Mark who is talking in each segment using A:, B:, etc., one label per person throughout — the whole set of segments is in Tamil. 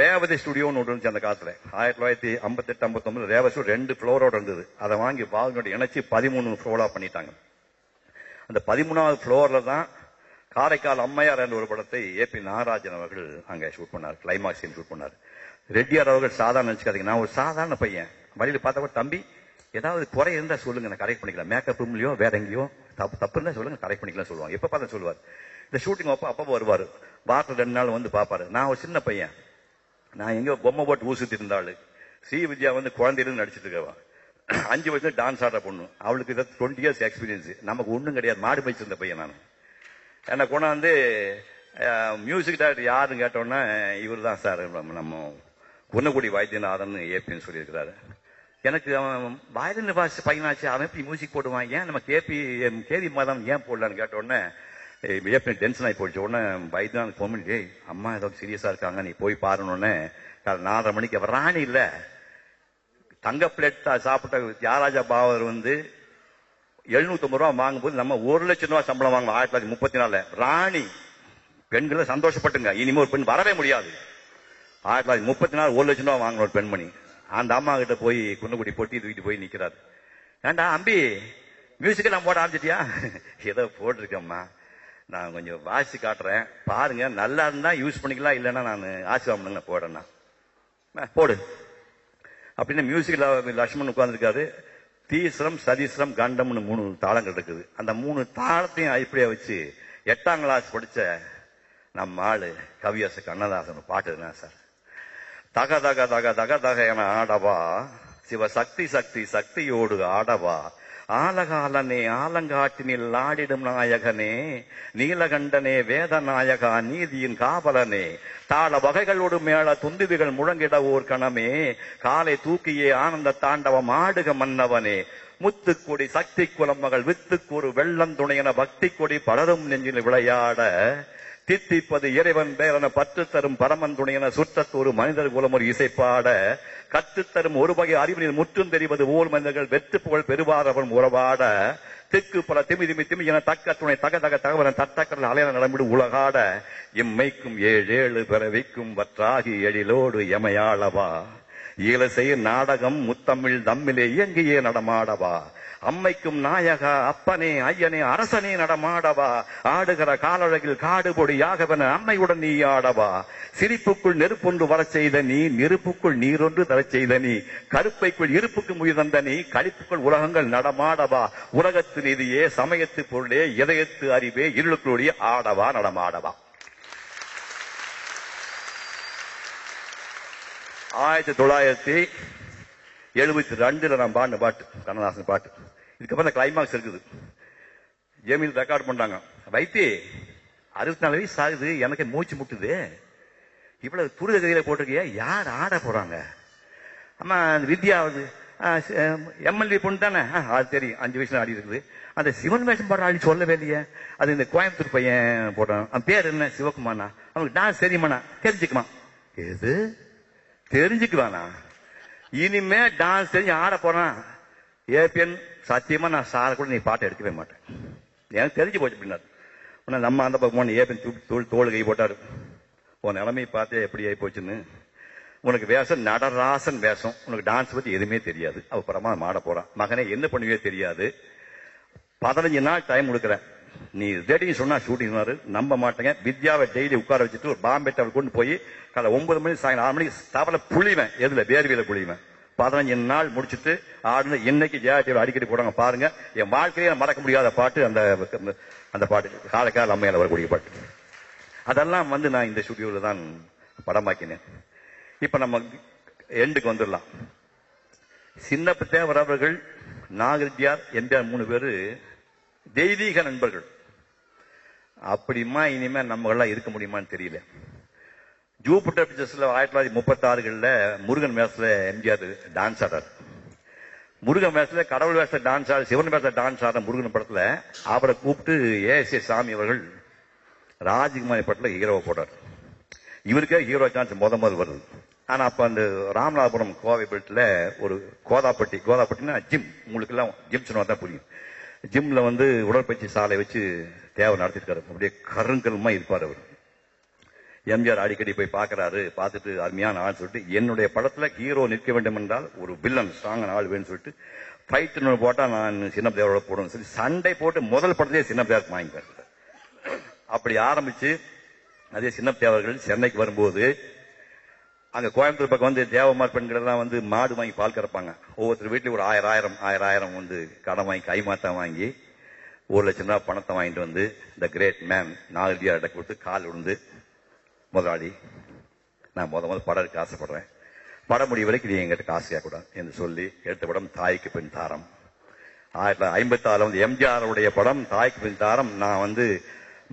A: ரேவதி ஸ்டுடியோன்னு ஒன்று இருந்துச்சு அந்த காலத்துல. 1958-59 ரேவதி ஸ்டுடியோ 2 ஃப்ளோரோட இருந்தது. அதை வாங்கி பால்கோட இணைச்சு 13 ஃப்ளோரா பண்ணிட்டாங்க. அந்த 13வது ஃப்ளோர்ல தான் காரைக்கால் அம்மையார் என்ற ஒரு படத்தை ஏபி நாகராஜன் அவர்கள் அங்க ஷூட் பண்ணார். கிளைமாக்ஸ் சீன் ஷூட் பண்ணார். ரெட்டியார் அவர்கள் சாதாரண நினைச்சுக்காதீங்க, நான் ஒரு சாதாரண பையன். வழியில பார்த்தா தம்பி ஏதாவது குறை இருந்தா சொல்லுங்க, நான் கரெக்ட் பண்ணிக்கலாம். மேக்கப் ரூம்லயோ வேற எங்கேயோ தப்பு இருந்தா சொல்லுங்க, கரெக்ட் பண்ணிக்கலாம் சொல்லுவாங்க. எப்ப பார்த்தா சொல்லுவார். இந்த ஷூட்டிங் அப்ப வருவாரு. வாரத்தில் 2 நாள் வந்து பாப்பாரு. நான் ஒரு சின்ன பையன், நான் எங்க பொம்மை போட்டு ஊசிட்டு இருந்தாள். வித்யா வந்து குழந்தையில நடிச்சிட்டு இருக்கவா. 5 வயசுல டான்ஸ் ஆட பொண்ணு. அவளுக்கு 20 இயர்ஸ் எக்ஸ்பீரியன்ஸ். நமக்கு ஒண்ணும் கிடையாது, மாடு பயிச்சிருந்த பையன் நான். என்னை கொண்டாந்து மியூசிக் டைரக்டர் யாருன்னு கேட்டோன்னா இவர் தான் சார், நம்ம குன்னக்குடி வைத்தியநாதன் ஏபின்னு சொல்லியிருக்கிறாரு. எனக்கு அவன் வயலின் பையனாச்சு, அவன் எப்படி மியூசிக் போடுவான், ஏன் நம்ம கேவி மாதம் ஏன் போடலான்னு கேட்டோடனே ஏபி டென்ஷன் ஆகி போயிடுச்சு. உடனே வைத்தியநாதன் ஃபோன் பண்ணி, அம்மா ஏதோ சீரியஸா இருக்காங்க, நீ போய் பாருன்னு. 4:30 மணிக்கு ராணி இல்ல தங்க பிளேட் சாப்பிட்ட தியாகராஜா பாவர் வந்து 750 ரூபா வாங்கும்போது நம்ம 1 லட்சம் ரூபாய் சம்பளம் வாங்கலாம் 1934. ராணி பெண்களை சந்தோஷப்பட்டுங்க, இனிமே ஒரு பெண் வரவே முடியாது. 1934 1 லட்சம் ரூபாய் வாங்கின ஒரு பெண்மணி. அந்த அம்மா கிட்ட போய் குன்னக்குடி பொட்டி தூக்கிட்டு போய் நிக்கிறாரு. ஏண்டா அம்பி மியூசிக்கெல்லாம் போட ஆரம்பிச்சிட்டியா? ஏதோ போட்டிருக்கேம்மா, நான் கொஞ்சம் வாசி காட்டுறேன் பாருங்க, நல்லா இருந்தா யூஸ் பண்ணிக்கலாம், இல்லைன்னா நான் ஆசீர்வாதம் போடுறேன்னா போடு அப்படின்னு. மியூசிக்ல லட்சுமணன் உட்கார்ந்துருக்காரு. தீஸ்ரம் சதீஸ்ரம் கண்டம்னு 3 தாளங்கள் இருக்குது. அந்த 3 தாளத்தையும் அடிப்படையா வச்சு 8ஆம் கிளாஸ் படிச்ச நம்ம ஆளு கவியரசு கண்ணதாசன் பாட்டு என்ன சார், தக தக தக தக தக என ஆடவா சிவ சக்தி சக்தி சக்தியோடு ஆடவா ஆலகாலனே ஆலங்காட்டினில் ஆடிடும் நாயகனே நீலகண்டனே வேத நாயகா நீதியின் காவலனே தாள வகைகளோடு மேல துந்துவிகள் முழங்கிட ஓர் கணமே காலை தூக்கியே ஆனந்த தாண்டவம் ஆடுக மன்னவனே முத்துக்கொடி சக்தி குலமகள் வித்துக்கொரு வெள்ளம் துணையென பக்தி கொடி பலரும் நெஞ்சில் விளையாட தித்திப்பது இறைவன் பேரன பற்று தரும் பரமன் துணையென சுற்றத்து ஒரு மனிதர் குலம் ஒரு இசைப்பாட கற்றுத்தரும் ஒரு வகை அறிவினில் முற்றும் தெரிவது ஓர் மனிதர்கள் வெற்று புகழ் பெறுவாரவன் உறவாட திக்கு பல திமி திமி திமி என தக்க துணை தக தக தகவலன் தத்தக்கடல் அலையன நடமிடு உலகாட இம்மைக்கும் 7 பிறவிக்கும் வற்றாகி எழிலோடு எமையாளவா ஈழசெய் நாடகம் முத்தமிழ் தம்மிலே இயங்கியே நடமாடவா அம்மைக்கும் நாயகா அப்பனே ஐயனே அரசனே நடமாடவா ஆடுகிற காலழகில் காடுபொடி யாகவன அம்மையுடன் நீ ஆடவா சிரிப்புக்குள் நெருப்பொன்று வரச் செய்த நீ நெருப்புக்குள் நீரொன்று தரச் செய்த நீ கருப்பைக்குள் இருப்புக்கு முயல் தந்த நீ கழிப்புக்குள் உலகங்கள் நடமாடவா உலகத்து நிதியே சமயத்து பொருளே இதயத்து அறிவே இருளுக்குடைய ஆடவா நடமாடவா. 1972 நான் பாடின பாட்டு கண்ணதாசன் பாட்டு. இதுக்கப்புறம் கிளைமாக்ஸ் இருக்குது. ஜெமில் ரெக்கார்ட் பண்றாங்க. வைத்தி 64 வயசு ஆகுது, எனக்கு மூச்சு முட்டுது, இவ்வளவு துரித கதையில போட்டிருக்கிய, யார் ஆட போறாங்க? அம்மா வித்யா எம்எல்ஏ பொண்ணு தானே, அது தெரியும், 5 வயசுல ஆடி இருக்குது. அந்த சிவன் வேஷம் பாடுற ஆடி சொல்லவே இல்லையே, அது இந்த கோயம்புத்தூர் பையன் போட்டான். அவன் பேர் என்ன? சிவகுமார்னா. அவனுக்கு டான்ஸ் தெரியுமாண்ணா? தெரிஞ்சுக்குமா? எது தெரிஞ்சுக்குவானா? இனிமே டான்ஸ் தெரிஞ்சு ஆட போறான் ஏபிஎன், சத்தியமா நான் சார கூட நீ பாட்டை எடுக்கவே மாட்டேன், எனக்கு தெரிஞ்சு போச்சு. அப்படின்னா நம்ம அந்த பக்கம் ஏபிஎன் தோல் கை போட்டாரு. உன் நிலைமை பார்த்தே எப்படி ஆகி போச்சுன்னு. உனக்கு வேஷம் நடராசன் வேஷம், உனக்கு டான்ஸ் பத்தி எதுவுமே தெரியாது. அப்புறமா ஆட போறான். மகனே என்ன பண்ணுவே தெரியாது, 15 நாள் டைம் கொடுக்குறேன், நீ ரெடி சொன்னா ஷூட்டிங் நம்ப மாட்டேங்க. வித்யாவை டெய்லி உட்கார வச்சுட்டு ஒரு பாம்பே டவர் கொண்டு போய் காலை 9 மணி சாயங்காலம் 6 மணிக்கு தவளை புளிவேன், எதுல வேர்வியில புளிவேன். 15 நாள் முடிச்சுட்டு ஆடுன இன்னைக்கு ஜெயாட்டியில் அடிக்கடி போறாங்க பாருங்க. என் வாழ்க்கையில மறக்க முடியாத பாட்டு அந்த பாட்டு, காலைக்கால அம்மையால வரக்கூடிய பாட்டு. அதெல்லாம் நான் இந்த ஸ்டுடியோல தான் படமாக்கினேன். இப்ப நம்ம எண்டுக்கு வந்துடலாம். சின்னப்ப தேவர் அவர்கள், நாகரிஜியார், எம்ஜிஆர் 3 பேரு தெய்வீக நண்பர்கள். அப்படிமா இனிமே நம்ம எல்லாம் இருக்க முடியுமான்னு தெரியல. ஜூபிட்டர் பிக்சர்ஸ்ல 1936 முருகன் வேஷத்துல எம்ஜிஆர் டான்ஸ் ஆடார். முருகன் வேஷத்துல கடவுள் வேஷத்துல டான்ஸ் ஆட, சிவன் வேஷத்துல டான்ஸ் ஆட முருகன் படத்துல அவரை கூப்பிட்டு ஏஎஸ்ஏ சாமி அவர்கள் ராஜ்குமாரி படத்துல ஹீரோவை போட்டார். இவருக்கே ஹீரோ சான்ஸ் முதல் வருது. ஆனா அப்ப அந்த ராமநாதபுரம் கோவை பெல்ட்ல ஒரு கோதாப்பட்டினா ஜிம், உங்களுக்கு எல்லாம் ஜிம் சொன்னா தான் புரியும். ஜிம்ல உடற்பயிற்சி சாலை வச்சு தேவை நடத்திருக்காரு. அப்படியே கருங்கல்மா இருப்பார் அவர். எம்ஜிஆர் அடிக்கடி போய் பார்க்கறாரு. பார்த்துட்டு அருமையான ஆள் சொல்லிட்டு என்னுடைய படத்துல ஹீரோ நிற்க வேண்டும் என்றால் ஒரு வில்லன் ஸ்ட்ராங்கான ஆள் வேணும்னு சொல்லிட்டு ஃபைட் போட்டா நான் சின்னப்பையாரோட போடுவேன் சொல்லி சண்டை போட்டு முதல் படத்திலே சின்னப்பையாருக்கு வாங்கிப்பாரு. அப்படி ஆரம்பிச்சு அதே சின்னப்பையாவர்கள் சென்னைக்கு வரும்போது அங்க கோயம்புத்தூர் பக்கம் வந்து தேவமார் பெண்கள் எல்லாம் வந்து மாடு வாங்கி பால் கறப்பாங்க. ஒவ்வொருத்தர் வீட்லயும் ஒரு ஆயிரம் வந்து கடன் வாங்கி கைமாத்தா வாங்கி 1 லட்சம் ரூபாய் பணத்தை வாங்கிட்டு வந்து இந்த கிரேட் மேன் நாகரியா கொடுத்து கால் விழுந்து, முதலாளி நான் முதல் படம் எடுக்க ஆசைப்படுறேன், படம் முடிவு வரைக்கும் நீ எங்கிட்ட காசு கேட்கக்கூடாது என்று சொல்லி எடுத்த படம் தாய்க்கு பின் தாரம். 1956 வந்து எம்ஜிஆருடைய படம் தாய்க்கு பின் தாரம். நான் வந்து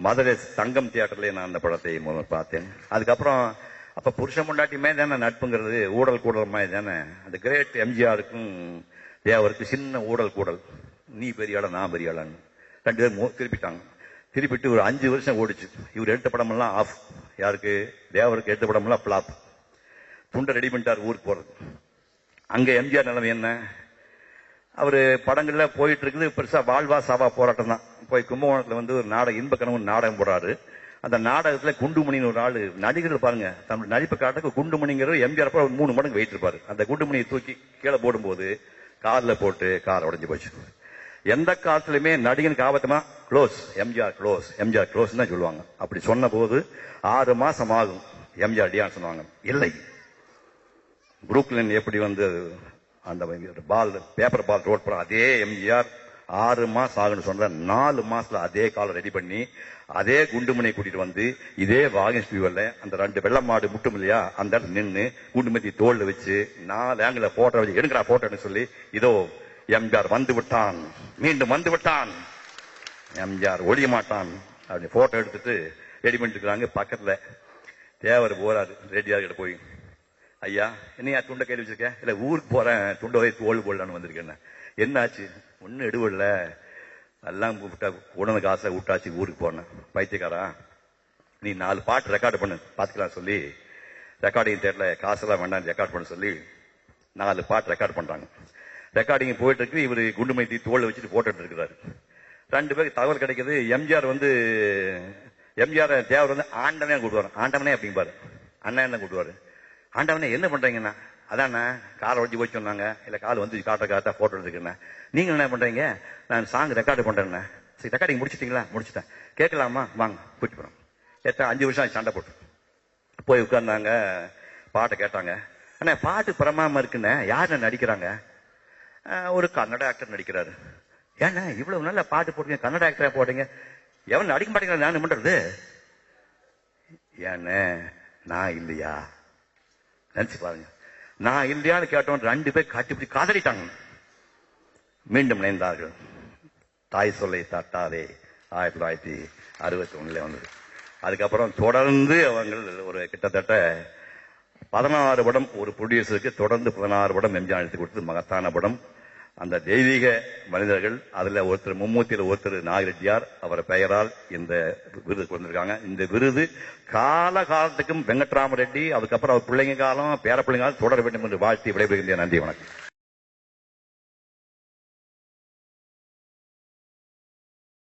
A: மதுரை தங்கம் தியேட்டர்லயே நான் அந்த படத்தை முதல் பார்த்தேன். அதுக்கப்புறம் அப்ப புருஷன் முண்டாட்டியுமே தானே நட்புங்கிறது, ஊழல் கூடல் மாதிரி தானே. அந்த கிரேட் எம்ஜிஆருக்கும் தேவருக்கு சின்ன ஊழல் கூடல், நீ பெரிய ஆளா நான் பெரிய ஆளான்னு 2 பேரும் திருப்பிட்டாங்க. திருப்பிட்டு ஒரு 5 வருஷம் ஓடிச்சு. இவர் எடுத்த படமெல்லாம் ஆஃப். யாருக்கு? தேவருக்கு எடுத்த படமெல்லாம் பிளாப். துண்டை ரெடி பண்ணிட்டார் ஊருக்கு போறது. அங்க எம்ஜிஆர் நிலைமை என்ன? அவரு படங்கள்ல போயிட்டு இருக்குது பெருசா வாழ்வா சாவா போராட்டம் தான். போய் கும்பகோணத்துல வந்து ஒரு நாடகம், இன்ப கனவு நாடகம் போடுறாரு. அந்த நாடகத்துல குண்டுமணின்னு ஒரு ஆளு நடிகர்கள் பாருங்க, தன்னுடைய நடிப்பு காட்டுக்கு குண்டுமணிங்கிற எம்ஜிஆர் 3 மடங்கு வெயிட் இருப்பாரு. அந்த குண்டுமணியை தூக்கி கீழே போடும்போது கார்ல போட்டு கார் உடைஞ்சு போச்சு. எந்த காலத்திலுமே நடிகனுக்கு ஆபத்தமா close, MGR close, MGR close தான் சொல்லுவாங்க. அப்படி சொன்ன போது 6 மாசம் ஆகும் எம்ஜிஆர் டியான்னு சொன்னாங்க. இல்லை, புரூக்லின் எப்படி வந்து அந்த பால் பேப்பர் பால் ரோட் போற அதே எம்ஜிஆர் 6 மாசம் ஆகுன்னு சொன்ன 4 மாசத்துல அதே காலை ரெடி பண்ணி அதே குண்டுமணியை கூட்டிட்டு வந்து இதே வாகன் ஸ்பீவர்ல அந்த 2 வெள்ள மாடு முட்டும் இல்லையா அந்த இடத்துல நின்று குண்டுமத்தி தோல்ல வச்சு 4 ஆங்கில போட்டோ வச்சு எடுங்கடா போட்டோன்னு சொல்லி இதோ எம்ஜிஆர் வந்து விட்டான், மீண்டும் வந்து விட்டான், எம்ஜிஆர் ஒழிய மாட்டான் அப்படி போட்டோ எடுத்துட்டு ரெடி பண்ணிட்டு இருக்காங்க. பக்கத்துல தேவர் போறாரு ரெடியார் கிட்ட போய், ஐயா என்னையா துண்டை கையில் வச்சிருக்கேன்? இல்ல ஊருக்கு போறேன், துண்டை வை தோல் போடலான்னு வந்திருக்கேன். என்ன ஆச்சு? ஒன்னும் எடுவில்ல, எல்லாம் உடனே காசை விட்டாச்சு, ஊருக்கு போனேன். பைத்தியக்காரா, நீ 4 பாட்டு ரெக்கார்டு பண்ணு பாத்துக்கலாம் சொல்லி ரெக்கார்டிங் தேட்டர்ல காசெல்லாம் வேண்டாம் ரெக்கார்ட் பண்ண சொல்லி 4 பாட்டு ரெக்கார்ட் பண்றாங்க. ரெக்கார்டிங் போயிட்டு இருக்கு. இவரு குண்டுமைத்தி தோல் வச்சுட்டு போட்டோ இருக்கிறாரு. 2 பேருக்கு தகவல் கிடைக்குது. எம்ஜிஆர் வந்து எம்ஜிஆர் தேவர் வந்து ஆண்டவனே கூட்டுவாரு. ஆண்டவனே அப்படிம்பாரு, அண்ணன் தான் கூட்டுவாரு. ஆண்டவனே என்ன பண்றீங்கண்ணா? அதான் காரை ஒழிஞ்சு போய் சொன்னாங்க, இல்ல கால் வந்து காட்ட போட்டோ எடுத்துக்கிறேன். நீங்க என்ன பண்றீங்க? நான் சாங் ரெக்கார்டு பண்றேன். சரி ரெக்கார்டிங் முடிச்சிட்டீங்களா? முடிச்சுட்டேன். கேட்கலாமா? வாங்க கூட்டிட்டு போறோம். 5 வருஷம் சண்டை போட்டு போய் உட்கார்ந்தாங்க. பாட்டை கேட்டாங்க. அண்ணா பாட்டு பிரமாம இருக்குன்னு யாரு நடிக்கிறாங்க? ஒரு கன்னட ஆக்டர் நடிக்கிறாரு. ஏன்னா இவ்வளவு நல்ல பாட்டு போட்டீங்க, கன்னட ஆக்டரா போட்டீங்க, எவன் நடிக்க மாட்டேங்கிறான், நான் பண்றது? ஏன்னு நான் இல்லையா? நினைச்சு பாருங்க. நான் இல்லையான்னு கேட்டோம். 2 பேர் கட்டிப்பிடி காதலிட்டாங்க. மீண்டும் இணைந்தார்கள். தாய் சொல்லை தட்டாதே 1961 வந்தது. அதுக்கப்புறம் தொடர்ந்து அவங்க ஒரு கிட்டத்தட்ட 16 படம் ஒரு ப்ரொடியூசருக்கு தொடர்ந்து 16 படம் எம்ஜிஆர் எடுத்து கொடுத்தது மகத்தான படம். அந்த தெய்வீக மனிதர்கள் அதுல ஒருத்தர் மும்மூர்த்தியில ஒருத்தர் நாகரெட்டியார், அவர் பெயரால் இந்த விருது கொடுத்திருக்காங்க. இந்த விருது காலத்துக்கும் வெங்கட்ராம ரெட்டி, அதுக்கப்புறம் அவர் பிள்ளைங்க காலம் பேர பிள்ளைங்க காலம் தொடர வேண்டும் என்று வாழ்த்தி விடைபெறுகின்றேன். நன்றி, வணக்கம்.